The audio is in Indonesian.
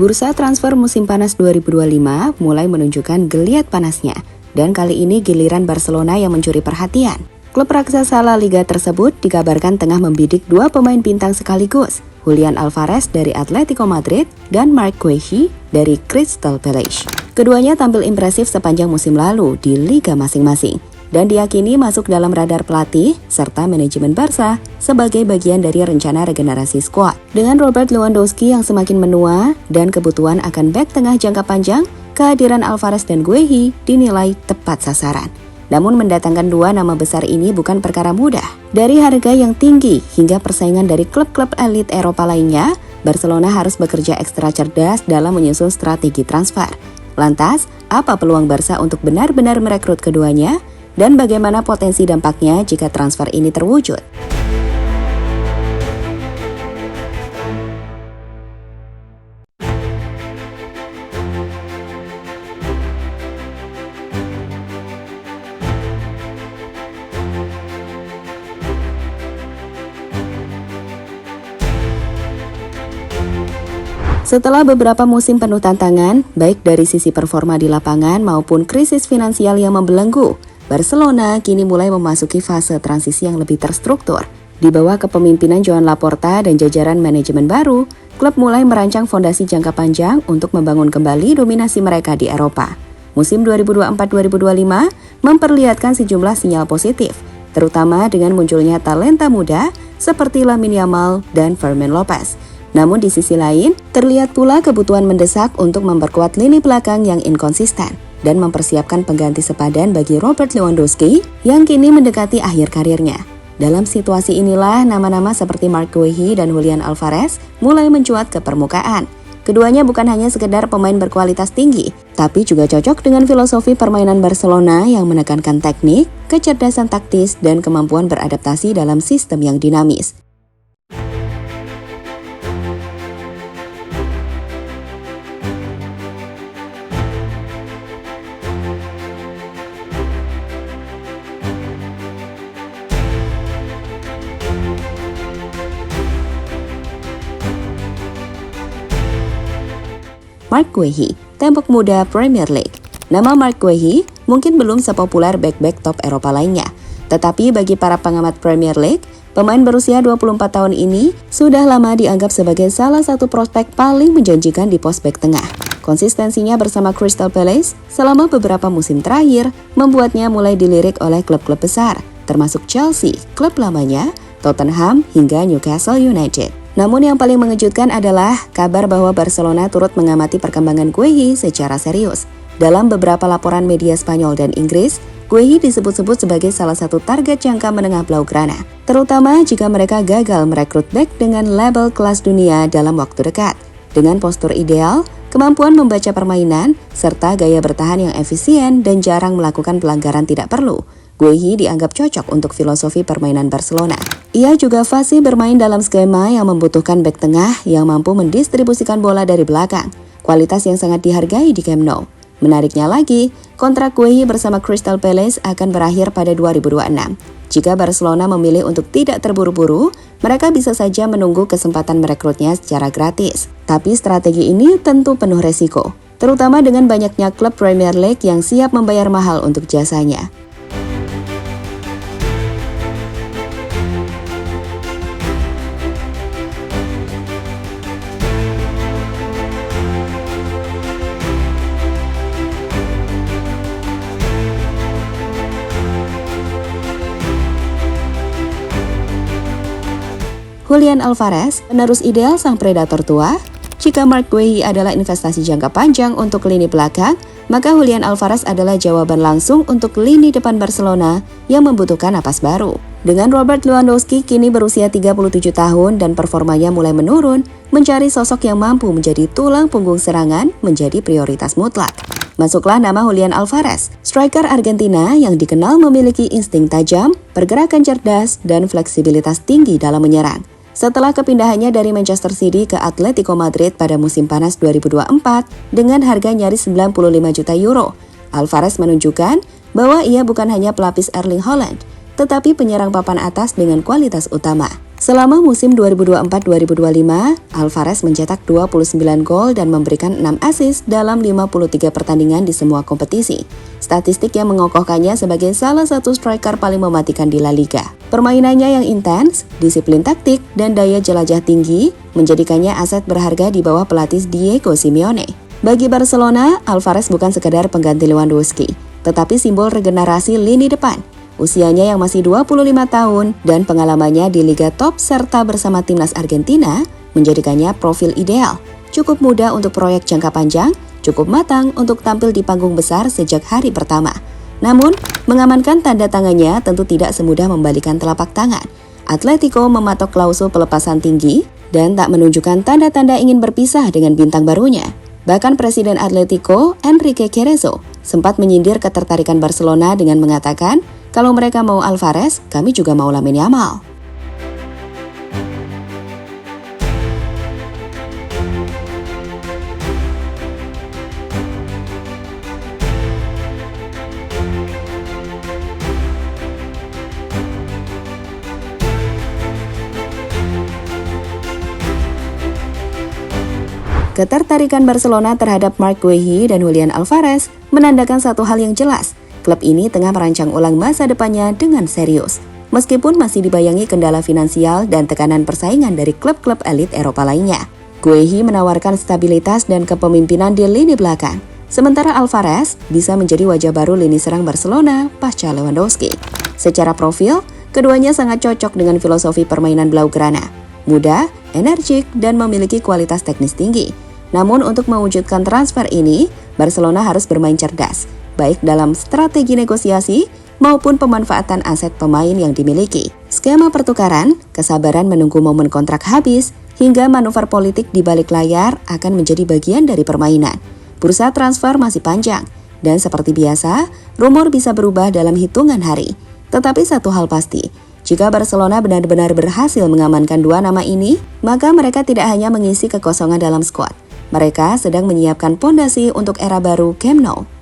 Bursa transfer musim panas 2025 mulai menunjukkan geliat panasnya, dan kali ini giliran Barcelona yang mencuri perhatian. Klub raksasa La Liga tersebut dikabarkan tengah membidik dua pemain bintang sekaligus, Julian Alvarez dari Atletico Madrid dan Marc Guehi dari Crystal Palace. Keduanya tampil impresif sepanjang musim lalu di liga masing-masing, dan diyakini masuk dalam radar pelatih serta manajemen Barca sebagai bagian dari rencana regenerasi skuad. Dengan Robert Lewandowski yang semakin menua dan kebutuhan akan bek tengah jangka panjang, kehadiran Alvarez dan Guehi dinilai tepat sasaran. Namun mendatangkan dua nama besar ini bukan perkara mudah. Dari harga yang tinggi hingga persaingan dari klub-klub elit Eropa lainnya, Barcelona harus bekerja ekstra cerdas dalam menyusun strategi transfer. Lantas, apa peluang Barca untuk benar-benar merekrut keduanya? Dan bagaimana potensi dampaknya jika transfer ini terwujud? Setelah beberapa musim penuh tantangan, baik dari sisi performa di lapangan maupun krisis finansial yang membelenggu, Barcelona kini mulai memasuki fase transisi yang lebih terstruktur. Di bawah kepemimpinan Joan Laporta dan jajaran manajemen baru, klub mulai merancang fondasi jangka panjang untuk membangun kembali dominasi mereka di Eropa. Musim 2024-2025 memperlihatkan sejumlah sinyal positif, terutama dengan munculnya talenta muda seperti Lamine Yamal dan Fermin Lopez. Namun di sisi lain, terlihat pula kebutuhan mendesak untuk memperkuat lini belakang yang inkonsisten dan mempersiapkan pengganti sepadan bagi Robert Lewandowski yang kini mendekati akhir karirnya. Dalam situasi inilah, nama-nama seperti Marc Guehi dan Julian Alvarez mulai mencuat ke permukaan. Keduanya bukan hanya sekedar pemain berkualitas tinggi, tapi juga cocok dengan filosofi permainan Barcelona yang menekankan teknik, kecerdasan taktis, dan kemampuan beradaptasi dalam sistem yang dinamis. Marc Guehi, tembok muda Premier League. Nama Marc Guehi mungkin belum sepopuler bek-bek top Eropa lainnya, tetapi bagi para pengamat Premier League, pemain berusia 24 tahun ini sudah lama dianggap sebagai salah satu prospek paling menjanjikan di pos bek tengah. Konsistensinya bersama Crystal Palace selama beberapa musim terakhir membuatnya mulai dilirik oleh klub-klub besar, termasuk Chelsea, klub lamanya, Tottenham, hingga Newcastle United. Namun yang paling mengejutkan adalah kabar bahwa Barcelona turut mengamati perkembangan Guehi secara serius. Dalam beberapa laporan media Spanyol dan Inggris, Guehi disebut-sebut sebagai salah satu target jangka menengah Blaugrana, terutama jika mereka gagal merekrut bek dengan label kelas dunia dalam waktu dekat. Dengan postur ideal, kemampuan membaca permainan, serta gaya bertahan yang efisien dan jarang melakukan pelanggaran tidak perlu, Guehi dianggap cocok untuk filosofi permainan Barcelona. Ia juga fasih bermain dalam skema yang membutuhkan bek tengah yang mampu mendistribusikan bola dari belakang, kualitas yang sangat dihargai di Camp Nou. Menariknya lagi, kontrak Guehi bersama Crystal Palace akan berakhir pada 2026. Jika Barcelona memilih untuk tidak terburu-buru, mereka bisa saja menunggu kesempatan merekrutnya secara gratis. Tapi strategi ini tentu penuh resiko, terutama dengan banyaknya klub Premier League yang siap membayar mahal untuk jasanya. Julian Alvarez, penerus ideal sang predator tua. Jika Marc Guehi adalah investasi jangka panjang untuk lini belakang, maka Julian Alvarez adalah jawaban langsung untuk lini depan Barcelona yang membutuhkan napas baru. Dengan Robert Lewandowski kini berusia 37 tahun dan performanya mulai menurun, mencari sosok yang mampu menjadi tulang punggung serangan menjadi prioritas mutlak. Masuklah nama Julian Alvarez, striker Argentina yang dikenal memiliki insting tajam, pergerakan cerdas, dan fleksibilitas tinggi dalam menyerang. Setelah kepindahannya dari Manchester City ke Atletico Madrid pada musim panas 2024 dengan harga nyaris 95 juta euro, Alvarez menunjukkan bahwa ia bukan hanya pelapis Erling Haaland, tetapi penyerang papan atas dengan kualitas utama. Selama musim 2024-2025, Alvarez mencetak 29 gol dan memberikan 6 assist dalam 53 pertandingan di semua kompetisi. Statistik yang mengokohkannya sebagai salah satu striker paling mematikan di La Liga. Permainannya yang intens, disiplin taktik, dan daya jelajah tinggi menjadikannya aset berharga di bawah pelatih Diego Simeone. Bagi Barcelona, Alvarez bukan sekedar pengganti Lewandowski, tetapi simbol regenerasi lini depan. Usianya yang masih 25 tahun dan pengalamannya di Liga Top serta bersama timnas Argentina menjadikannya profil ideal. Cukup muda untuk proyek jangka panjang, cukup matang untuk tampil di panggung besar sejak hari pertama. Namun, mengamankan tanda tangannya tentu tidak semudah membalikan telapak tangan. Atletico mematok klausul pelepasan tinggi dan tak menunjukkan tanda-tanda ingin berpisah dengan bintang barunya. Bahkan Presiden Atletico, Enrique Cerezo, sempat menyindir ketertarikan Barcelona dengan mengatakan, kalau mereka mau Alvarez, kami juga mau Lamine Yamal. Ketertarikan Barcelona terhadap Marc Guehi dan Julian Alvarez menandakan satu hal yang jelas. Klub ini tengah merancang ulang masa depannya dengan serius. Meskipun masih dibayangi kendala finansial dan tekanan persaingan dari klub-klub elit Eropa lainnya. Guehi menawarkan stabilitas dan kepemimpinan di lini belakang. Sementara Alvarez bisa menjadi wajah baru lini serang Barcelona pasca Lewandowski. Secara profil, keduanya sangat cocok dengan filosofi permainan Blaugrana. Muda, energik, dan memiliki kualitas teknis tinggi. Namun untuk mewujudkan transfer ini, Barcelona harus bermain cerdas, baik dalam strategi negosiasi maupun pemanfaatan aset pemain yang dimiliki. Skema pertukaran, kesabaran menunggu momen kontrak habis, hingga manuver politik di balik layar akan menjadi bagian dari permainan. Bursa transfer masih panjang, dan seperti biasa, rumor bisa berubah dalam hitungan hari. Tetapi satu hal pasti, jika Barcelona benar-benar berhasil mengamankan dua nama ini, maka mereka tidak hanya mengisi kekosongan dalam skuad. Mereka sedang menyiapkan pondasi untuk era baru Camp Nou.